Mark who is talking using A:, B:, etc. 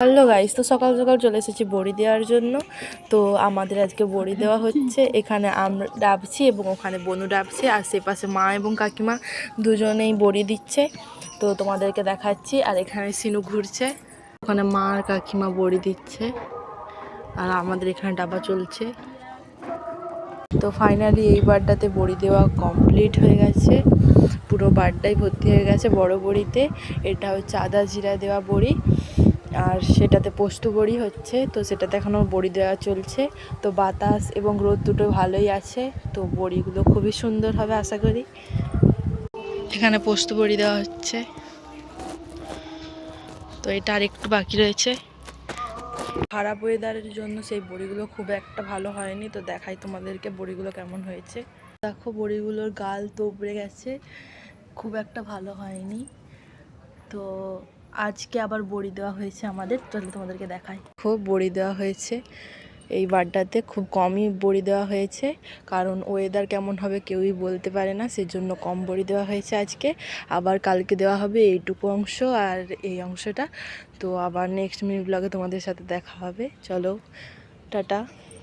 A: Hello guys, তো সকাল সকাল চলে এসেছি বড়ি দেওয়ার জন্য। তো আমাদের আজকে বড়ি দেওয়া হচ্ছে। এখানে আমরা ডাবছি এবং ওখানে বনু ডাবছে, আর সেপাশে মা এবং কাকিমা দুজনেই বড়ি দিচ্ছে। তো তোমাদেরকে দেখাচ্ছি। আর এখানে সিনু ঘুরছে, ওখানে মা আর কাকিমা বড়ি দিচ্ছে, আর আমাদের এখানে ডাবা চলছে। তো ফাইনালি এই বারটাতে বড়ি দেওয়া কমপ্লিট হয়ে গেছে, পুরো বারটাই ভর্তি হয়ে গেছে বড় বড়িতে। এটা হচ্ছে আদা জিরা দেওয়া বড়ি, আর সেটাতে পোস্ত বড়ি হচ্ছে। তো সেটাতে এখনও বড়ি দেওয়া চলছে। তো বাতাস এবং রোদ দুটো ভালোই আছে, তো বড়িগুলো খুবই সুন্দর হবে আশা করি। এখানে পোস্ত বড়ি দেওয়া হচ্ছে। তো এটা আর একটু বাকি রয়েছে। খারাপ ওয়েদারের জন্য সেই বড়িগুলো খুব একটা ভালো হয়নি। তো দেখাই তোমাদেরকে বড়িগুলো কেমন হয়েছে। দেখো বড়িগুলোর গাল তোবড়ে গেছে, খুব একটা ভালো হয়নি। তো আজকে আবার বড়ি দেওয়া হয়েছে আমাদের, তাহলে তোমাদেরকে দেখাই। খুব বড়ি দেওয়া হয়েছে এই বারটাতে, খুব কমই বড়ি দেওয়া হয়েছে, কারণ ওয়েদার কেমন হবে কেউই বলতে পারে না, সেজন্য কম বড়ি দেওয়া হয়েছে আজকে। আবার কালকে দেওয়া হবে এইটুকু অংশ আর এই অংশটা। তো আবার নেক্সট মিনি ব্লগে তোমাদের সাথে দেখা হবে। চলো, টাটা।